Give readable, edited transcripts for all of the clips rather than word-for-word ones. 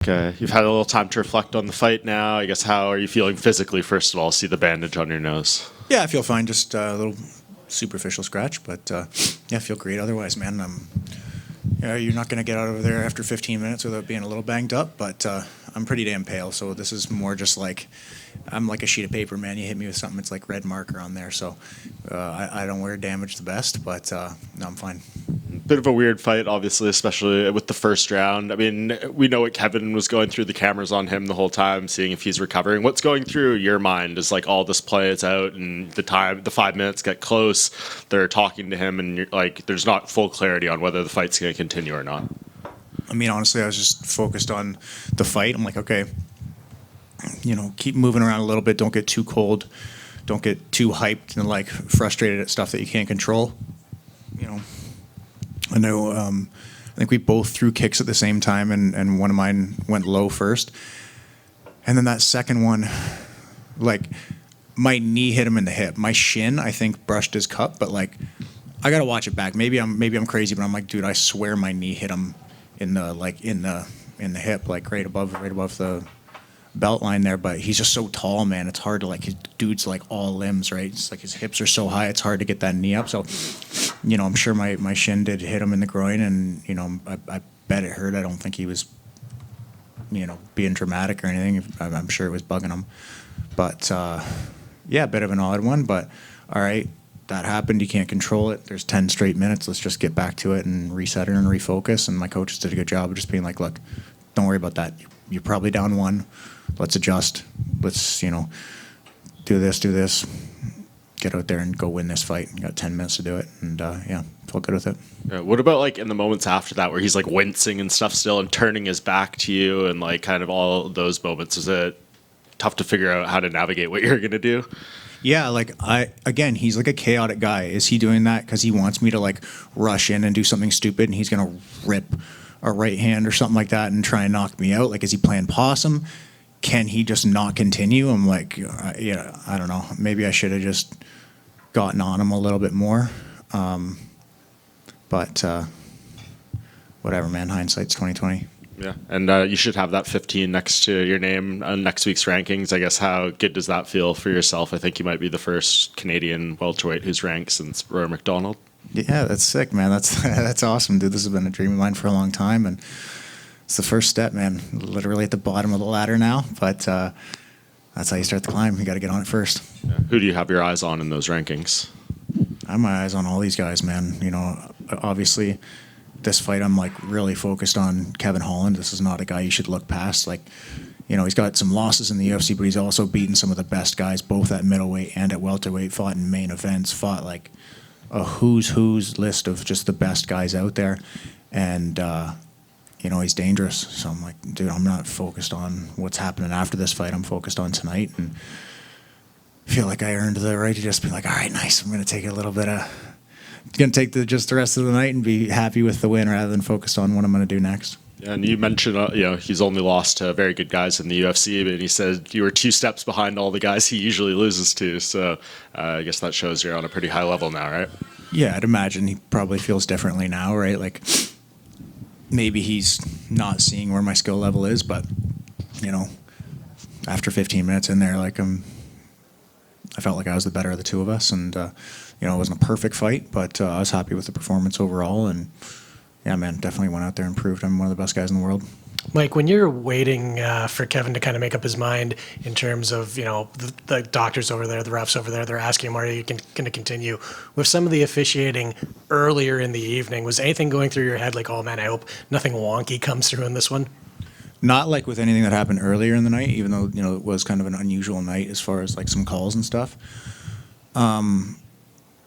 Okay, you've had a little time to reflect on the fight now. I guess how are you feeling physically, first of all? See the bandage on your nose. Yeah, I feel fine. Just a little superficial scratch, but yeah, I feel great otherwise, man. You're not going to get out of there after 15 minutes without being a little banged up, but I'm pretty damn pale, so this is more just like, I'm like a sheet of paper, man. You hit me with something, it's like red marker on there, so I don't wear damage the best, but no, I'm fine. Bit of a weird fight, obviously, especially with the first round. I mean, we know what Kevin was going through, the cameras on him the whole time, seeing if he's recovering. What's going through your mind as like all this plays out and the 5 minutes get close, they're talking to him, and you're like, there's not full clarity on whether the fight's going to continue or not. I mean, honestly, I was just focused on the fight. I'm like, okay, keep moving around a little bit. Don't get too cold. Don't get too hyped and like frustrated at stuff that you can't control. I know. I think we both threw kicks at the same time, and one of mine went low first, and then that second one, like, my knee hit him in the hip. My shin, I think, brushed his cup, but like, I gotta watch it back. Maybe I'm crazy, but I'm like, dude, I swear my knee hit him in the hip, like right above the belt line there. But he's just so tall, man. It's hard to, like, his dude's like all limbs, right? It's like his hips are so high, it's hard to get that knee up. So, I'm sure my shin did hit him in the groin, and I bet it hurt. I don't think he was being dramatic or anything. I'm sure it was bugging him. But yeah, a bit of an odd one, but all right, that happened. You can't control it. There's 10 straight minutes. Let's just get back to it and reset it and refocus. And my coaches did a good job of just being like, look, don't worry about that. You're probably down one. Let's adjust. Let's, do this. Get out there and go win this fight. You got 10 minutes to do it. And yeah, feel good with it. Yeah, what about like in the moments after that where he's like wincing and stuff still and turning his back to you and like kind of all those moments? Is it tough to figure out how to navigate what you're going to do? Yeah, like he's like a chaotic guy. Is he doing that because he wants me to like rush in and do something stupid and he's going to rip a right hand or something like that and try and knock me out? Like, is he playing possum? Can he just not continue? I'm like, yeah, I don't know. Maybe I should have just gotten on him a little bit more. But whatever, man. Hindsight's 20/20. Yeah, and you should have that 15 next to your name on next week's rankings. I guess how good does that feel for yourself? I think you might be the first Canadian welterweight who's ranked since Rory McDonald. Yeah, that's sick, man. That's awesome, dude. This has been a dream of mine for a long time, and it's the first step, man. Literally at the bottom of the ladder now, but that's how you start the climb. You got to get on it first. Yeah. Who do you have your eyes on in those rankings? I have my eyes on all these guys, man. Obviously, this fight I'm like really focused on Kevin Holland. This is not a guy you should look past. Like, he's got some losses in the UFC, but he's also beaten some of the best guys, both at middleweight and at welterweight. Fought in main events. Fought like a who's list of just the best guys out there, and he's dangerous. So I'm like, dude, I'm not focused on what's happening after this fight. I'm focused on tonight, and I feel like I earned the right to just be like, all right, nice. I'm gonna take the rest of the night and be happy with the win rather than focused on what I'm going to do next. Yeah, and you mentioned, he's only lost to very good guys in the UFC, but he said you were 2 steps behind all the guys he usually loses to. So I guess that shows you're on a pretty high level now, right? Yeah, I'd imagine he probably feels differently now, right? Like, maybe he's not seeing where my skill level is, but, after 15 minutes in there, like, I felt like I was the better of the two of us, and it wasn't a perfect fight, but I was happy with the performance overall, and yeah, man, definitely went out there and proved I'm one of the best guys in the world. Mike, when you're waiting for Kevin to kind of make up his mind in terms of, the doctors over there, the refs over there, they're asking him, are you going to continue? With some of the officiating earlier in the evening, was anything going through your head like, oh man, I hope nothing wonky comes through in this one? Not like with anything that happened earlier in the night, even though, it was kind of an unusual night as far as like some calls and stuff.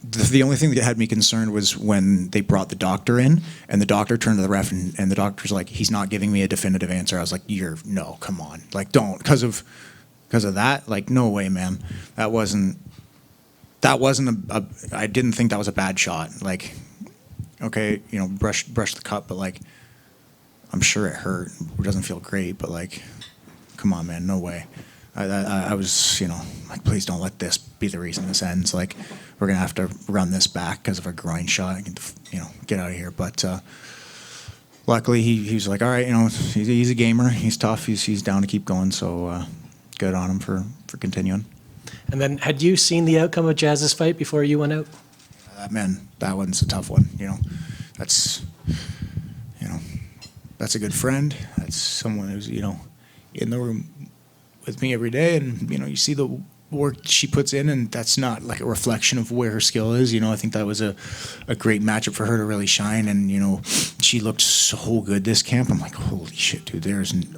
The only thing that had me concerned was when they brought the doctor in, and the doctor turned to the ref, and the doctor's like, he's not giving me a definitive answer. I was like, no, come on. Like, don't. Because of that, like, no way, man. That wasn't I didn't think that was a bad shot. Like, okay, brush the cup, but like, I'm sure it hurt. It doesn't feel great, but like, come on, man, no way. I was, like, please don't let this be the reason this ends. Like, we're going to have to run this back because of a groin shot and, get out of here. But luckily he was like, all right, he's a gamer. He's tough. He's down to keep going. So good on him for continuing. And then, had you seen the outcome of Jazz's fight before you went out? Man, that one's a tough one. That's that's a good friend. That's someone who's in the room with me every day, and you see the work she puts in, and that's not like a reflection of where her skill is. I think that was a great matchup for her to really shine, and she looked so good this camp. I'm like, holy shit, dude.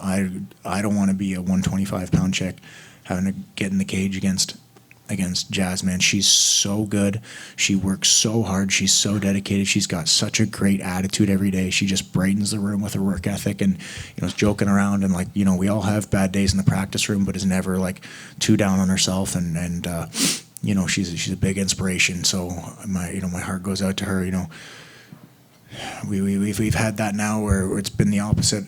I don't want to be a 125-pound chick having to get in the cage against Jazz, man. She's so good. She works so hard. She's so dedicated. She's got such a great attitude every day. She just brightens the room with her work ethic, and is joking around, and we all have bad days in the practice room, but is never like too down on herself, and she's a big inspiration. So my heart goes out to her. We've had that now where it's been the opposite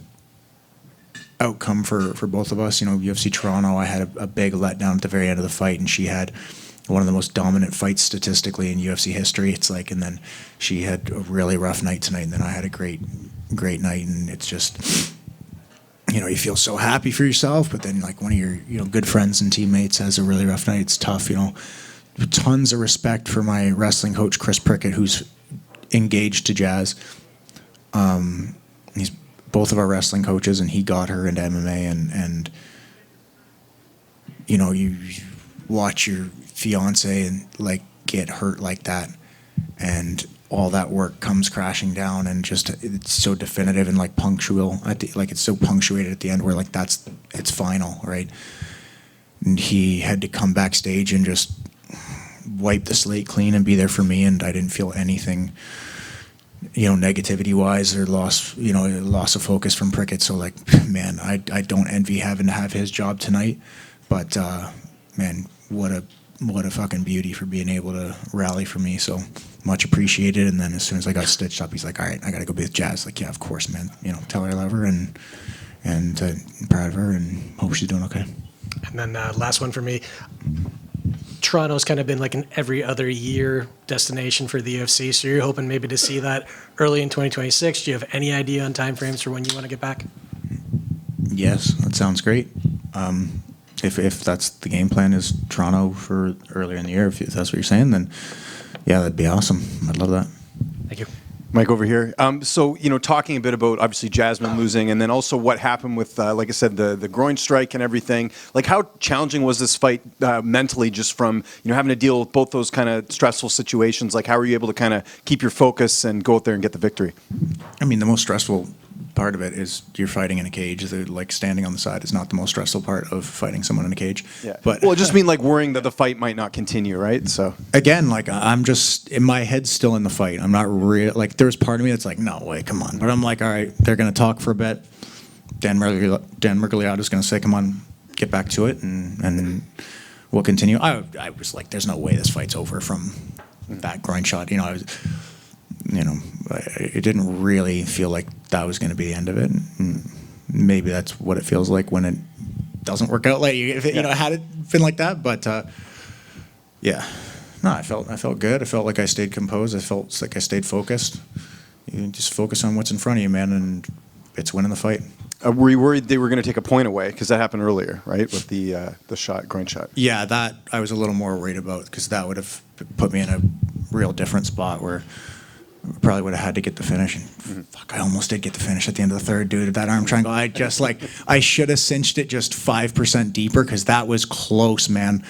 outcome for both of us. UFC Toronto, I had a big letdown at the very end of the fight, and she had one of the most dominant fights statistically in UFC history. It's like, and then she had a really rough night tonight, and then I had a great night, and it's just, you feel so happy for yourself, but then like one of your good friends and teammates has a really rough night. It's tough. Tons of respect for my wrestling coach Chris Prickett, who's engaged to Jazz. He's both of our wrestling coaches, and he got her into MMA, and you watch your fiance and like get hurt like that, and all that work comes crashing down, and just it's so definitive and like punctual it's so punctuated at the end where like it's final, right? And he had to come backstage and just wipe the slate clean and be there for me, and I didn't feel anything negativity wise or loss of focus from Prickett. So like, man, I don't envy having to have his job tonight, but man, what a fucking beauty for being able to rally for me. So much appreciated. And then as soon as I got stitched up, he's like, all right, I gotta go be with Jazz. Like, yeah, of course, man. Tell her I love her, and I'm proud of her, and hope she's doing okay. And then last one for me. Toronto's kind of been like an every other year destination for the UFC, so you're hoping maybe to see that early in 2026. Do you have any idea on timeframes for when you want to get back? Yes, that sounds great. If that's the game plan, is Toronto for earlier in the year, if that's what you're saying, then yeah, that'd be awesome. I'd love that. Thank you. Mike over here. So, talking a bit about obviously Jasmine losing, and then also what happened with, like I said, the groin strike and everything. Like, how challenging was this fight mentally, just from having to deal with both those kind of stressful situations? Like, how were you able to kind of keep your focus and go out there and get the victory? I mean, the most stressful part of it is you're fighting in a cage. Like, standing on the side is not the most stressful part of fighting someone in a cage. Yeah. But well, it just mean like worrying that the fight might not continue, right? So again, like, I'm just in my head's still in the fight. I'm not real. Like, there's part of me that's like, no way, come on. But I'm like, all right, they're gonna talk for a bit. Dan Mergliato's gonna say, come on, get back to it, and we'll continue. I was like, there's no way this fight's over from that groin shot. It didn't really feel like that was going to be the end of it. And maybe that's what it feels like when it doesn't work out. Like, had it been like that, but yeah, no, I felt good. I felt like I stayed composed. I felt like I stayed focused. You just focus on what's in front of you, man, and it's winning the fight. Were you worried they were going to take a point away? Because that happened earlier, right, with the groin shot. Yeah, that I was a little more worried about, because that would have put me in a real different spot where probably would have had to get the finish. And fuck, I almost did get the finish at the end of the third, dude. That arm triangle, I should have cinched it just 5% deeper, because that was close, man.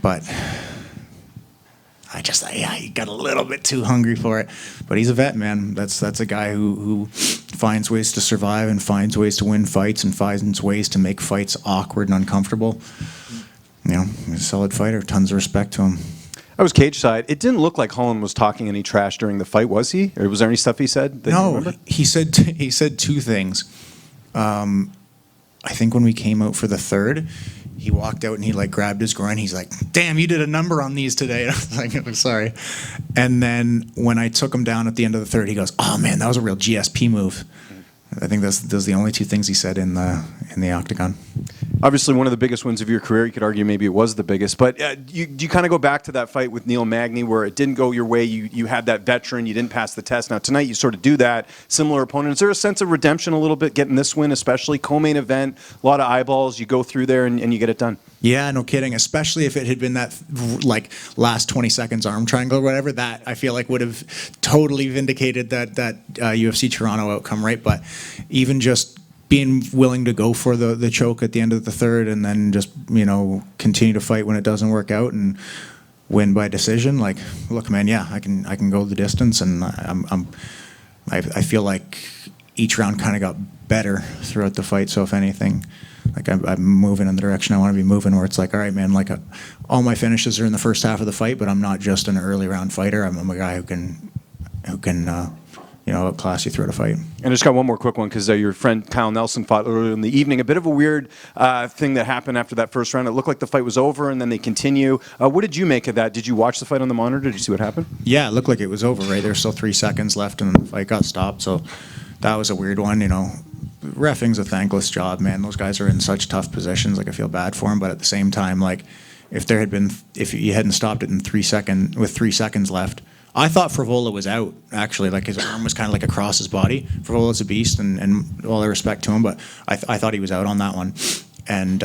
But I got a little bit too hungry for it. But he's a vet, man. That's a guy who finds ways to survive, and finds ways to win fights, and finds ways to make fights awkward and uncomfortable. He's a solid fighter. Tons of respect to him. I was cage side. It didn't look like Holland was talking any trash during the fight, was he? Or was there any stuff he said that you remember? He said two things. I think when we came out for the third, he walked out and he like grabbed his groin. He's like, "Damn, you did a number on these today." And I was like, "I'm sorry." And then when I took him down at the end of the third, he goes, "Oh man, that was a real GSP move." I think those are the only two things he said in the octagon. Obviously, one of the biggest wins of your career. You could argue maybe it was the biggest. But you kind of go back to that fight with Neil Magny where it didn't go your way. You had that veteran. You didn't pass the test. Now, tonight, you sort of do that. Similar opponent. Is there a sense of redemption a little bit getting this win, especially co-main event, a lot of eyeballs. You go through there and you get it done? Yeah, no kidding. Especially if it had been that like last 20 seconds arm triangle or whatever, that I feel like would have totally vindicated that UFC Toronto outcome, right? But even just being willing to go for the choke at the end of the third and then just, continue to fight when it doesn't work out and win by decision. Like, look, man, yeah, I can go the distance, and I feel like each round kind of got better throughout the fight. So if anything, like I'm moving in the direction I want to be moving, where it's like, all right, man, like all my finishes are in the first half of the fight, but I'm not just an early round fighter. I'm a guy who can outclass you throughout a fight. And I just got one more quick one because your friend Kyle Nelson fought earlier in the evening. A bit of a weird thing that happened after that first round. It looked like the fight was over, and then they continue. What did you make of that? Did you watch the fight on the monitor? Did you see what happened? Yeah, it looked like it was over, right? There's still 3 seconds left, and the fight got stopped. So that was a weird one, Reffing's a thankless job, man. Those guys are in such tough positions. Like, I feel bad for them, but at the same time, like, if you hadn't stopped it in 3 seconds with 3 seconds left, I thought Frivola was out, actually. Like, his arm was kind of like across his body. Frivola's a beast, and all the respect to him, but I thought he was out on that one. And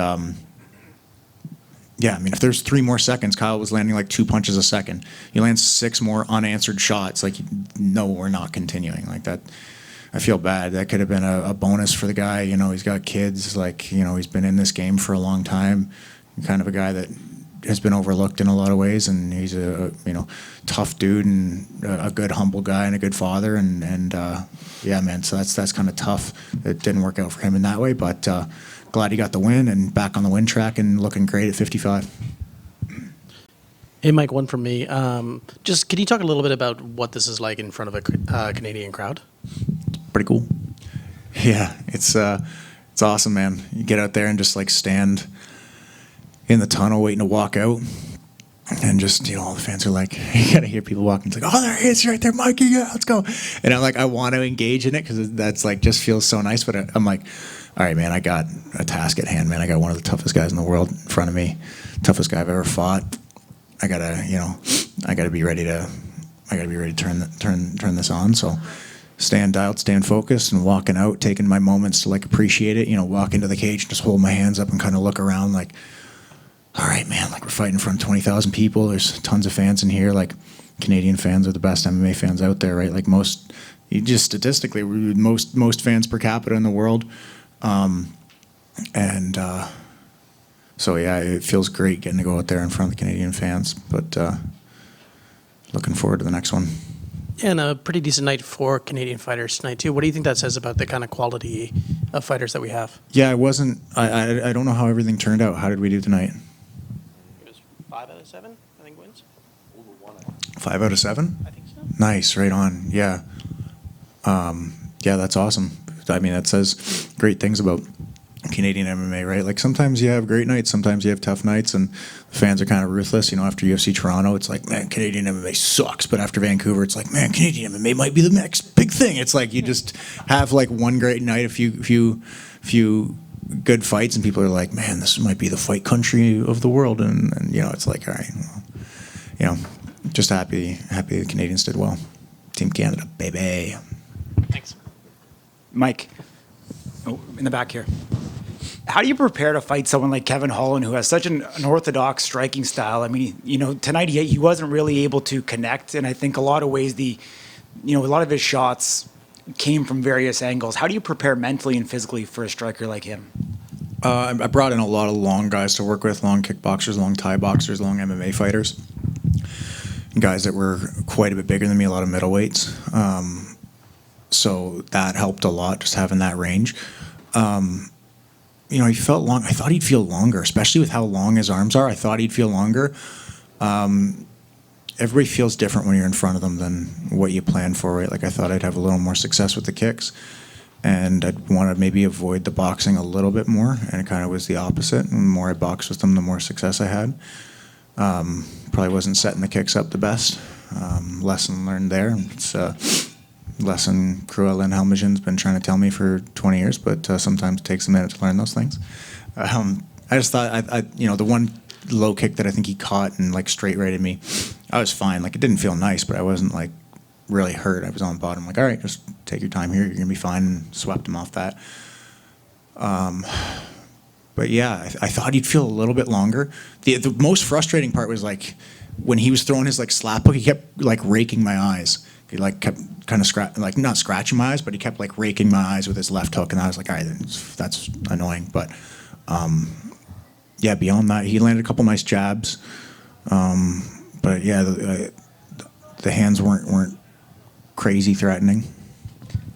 yeah, I mean, if there's 3 more seconds, Kyle was landing like 2 punches a second. He lands 6 more unanswered shots. Like, no, we're not continuing like that. I feel bad. That could have been a bonus for the guy. He's got kids. Like, he's been in this game for a long time. Kind of a guy that has been overlooked in a lot of ways, and he's a tough dude and a good, humble guy and a good father. And yeah, man. So that's kind of tough. It didn't work out for him in that way, but glad he got the win and back on the win track and looking great at 55. Hey, Mike, one from me. Just can you talk a little bit about what this is like in front of a Canadian crowd? Pretty cool. Yeah, it's awesome, man. You get out there and just like stand in the tunnel waiting to walk out, and just all the fans are like, you gotta hear people walking. It's like, oh, there he is, right there, Mikey. Yeah, let's go. And I'm like, I want to engage in it because that's like just feels so nice. But I'm like, all right, man, I got a task at hand, man. I got one of the toughest guys in the world in front of me, toughest guy I've ever fought. I gotta be ready to turn this on. So staying dialed, staying focused, and walking out, taking my moments to like appreciate it. Walk into the cage and just hold my hands up and kind of look around like, all right, man, like we're fighting in front of 20,000 people. There's tons of fans in here. Like, Canadian fans are the best MMA fans out there, right? Like statistically, we're most fans per capita in the world. So yeah, it feels great getting to go out there in front of the Canadian fans, but looking forward to the next one. And a pretty decent night for Canadian fighters tonight too. What do you think that says about the kind of quality of fighters that we have? Yeah, I don't know how everything turned out. How did we do tonight? It was 5 out of 7, I think, wins. 5 out of 7? I think so. Nice, right on. Yeah. Yeah, that's awesome. I mean, that says great things about Canadian MMA, right? Like, sometimes you have great nights, sometimes you have tough nights, and the fans are kind of ruthless. After UFC Toronto, it's like, man, Canadian MMA sucks. But after Vancouver, it's like, man, Canadian MMA might be the next big thing. It's like you just have like one great night, a few good fights, and people are like, man, this might be the fight country of the world. And it's like, all right, well, just happy the Canadians did well. Team Canada, baby. Thanks. Mike, in the back here. How do you prepare to fight someone like Kevin Holland, who has such an orthodox striking style? I mean, tonight he wasn't really able to connect, and I think a lot of ways a lot of his shots came from various angles. How do you prepare mentally and physically for a striker like him? I brought in a lot of long guys to work with, long kickboxers, long Thai boxers, long MMA fighters, guys that were quite a bit bigger than me, a lot of middleweights. So that helped a lot, just having that range. He felt long. I thought he'd feel longer, especially with how long his arms are. I thought he'd feel longer. Everybody feels different when you're in front of them than what you plan for, right? Like, I thought I'd have a little more success with the kicks, and I'd want to maybe avoid the boxing a little bit more, and it kind of was the opposite. And the more I boxed with them, the more success I had. Probably wasn't setting the kicks up the best. Lesson learned there. It's lesson Cruella and Helmjian's been trying to tell me for 20 years, but sometimes it takes a minute to learn those things. I just thought, the one low kick that I think he caught and like straight righted me, I was fine. Like, it didn't feel nice, but I wasn't like really hurt. I was on the bottom, like, all right, just take your time here. You're gonna be fine, and swept him off that. But yeah, I thought he'd feel a little bit longer. The most frustrating part was like when he was throwing his like slap hook, he kept like raking my eyes. He like kept kind of not scratching my eyes, but he kept like raking my eyes with his left hook, and I was like, all right, that's annoying. But yeah, beyond that, he landed a couple nice jabs. But yeah, the hands weren't crazy threatening.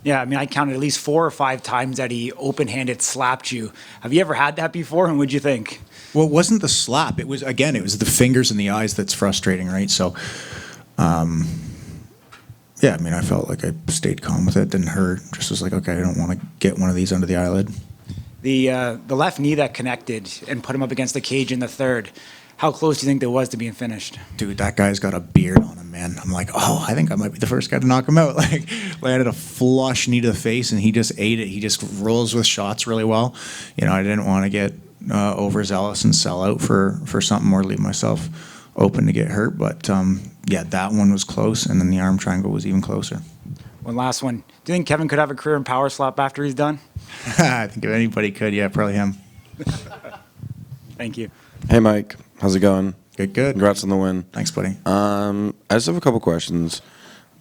Yeah, I mean, I counted at least 4 or 5 times that he open-handed slapped you. Have you ever had that before, and what'd you think? Well, it wasn't the slap. It was the fingers and the eyes that's frustrating, right? So, yeah, I mean, I felt like I stayed calm with it. Didn't hurt. Just was like, okay, I don't want to get one of these under the eyelid. The left knee that connected and put him up against the cage in the third, how close do you think there was to being finished? Dude, that guy's got a beard on him, man. I'm like, oh, I think I might be the first guy to knock him out. Like, landed a flush knee to the face, and he just ate it. He just rolls with shots really well. I didn't want to get overzealous and sell out for something or leave myself open to get hurt. But, yeah, that one was close, and then the arm triangle was even closer. One last one. Do you think Kevin could have a career in power slap after he's done? I think if anybody could, yeah, probably him. Thank you. Hey, Mike. How's it going? Good. Congrats on the win. Thanks, buddy. I just have a couple questions.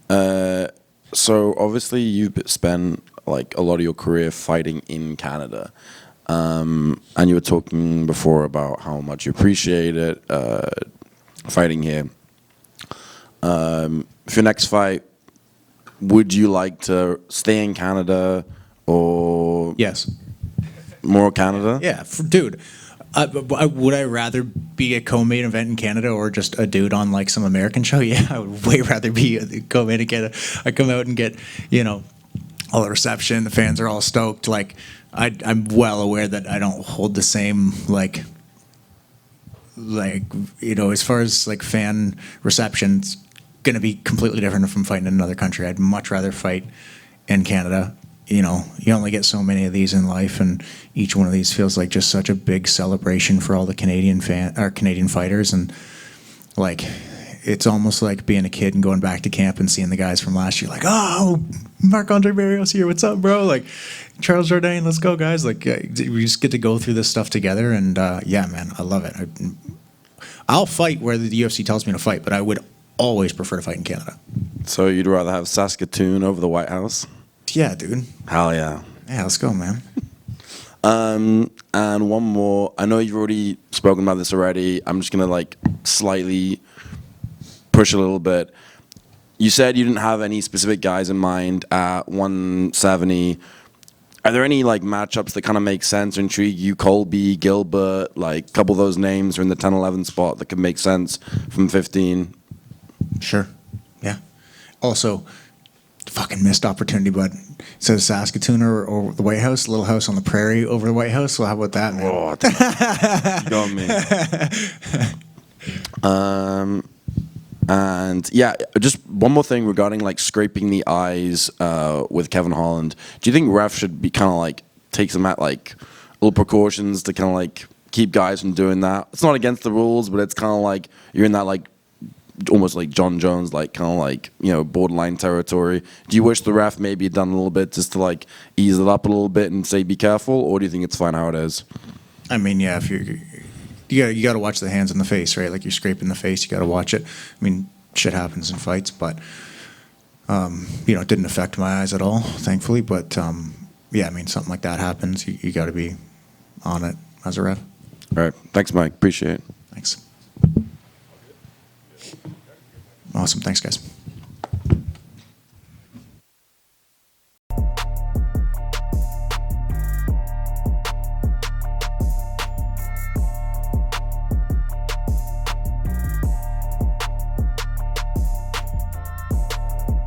So obviously you've spent like a lot of your career fighting in Canada, and you were talking before about how much you appreciate it fighting here. For your next fight, would you like to stay in Canada or Yes. more Canada? Yeah, dude. Would I rather be a co-main event in Canada or just a dude on like some American show? Yeah, I would way rather be a co-main and I come out and get, all the reception. The fans are all stoked. Like, I'm well aware that I don't hold the same as far as like fan reception, it's going to be completely different if I'm fighting in another country. I'd much rather fight in Canada. You only get so many of these in life, and each one of these feels like just such a big celebration for all the Canadian fighters, and like it's almost like being a kid and going back to camp and seeing the guys from last year, like, oh, Marc-Andre Barrios here, what's up, bro? Like, Charles Jourdain, let's go, guys. Like, we just get to go through this stuff together, and yeah, man, I love it. I'll fight where the UFC tells me to fight, but I would always prefer to fight in Canada. So you'd rather have Saskatoon over the White House? Yeah, dude. Hell yeah. Yeah, let's go, man. And one more. I know you've already spoken about this already. I'm just gonna like slightly push a little bit. You said you didn't have any specific guys in mind at 170. Are there any like matchups that kind of make sense or intrigue you? Colby, Gilbert, like a couple of those names are in the 10-11 spot that could make sense from 15. Sure. Yeah. Also, fucking missed opportunity, but it says Saskatoon or the White House, Little House on the Prairie over the White House. So how about that, man? Oh, you got me. And yeah, just one more thing regarding like scraping the eyes with Kevin Holland. Do you think ref should be kind of like take some like little precautions to kind of like keep guys from doing that? It's not against the rules, but it's kind of like you're in that like almost like John Jones, like kind of like, borderline territory. Do you wish the ref maybe had done a little bit just to like ease it up a little bit and say be careful, or do you think it's fine how it is? I mean, yeah, if you got to watch the hands in the face, right? Like you're scraping the face, you got to watch it. I mean, shit happens in fights, but it didn't affect my eyes at all, thankfully. But yeah, I mean, something like that happens. You got to be on it as a ref. All right, thanks, Mike. Appreciate it. Thanks. Awesome. Thanks, guys.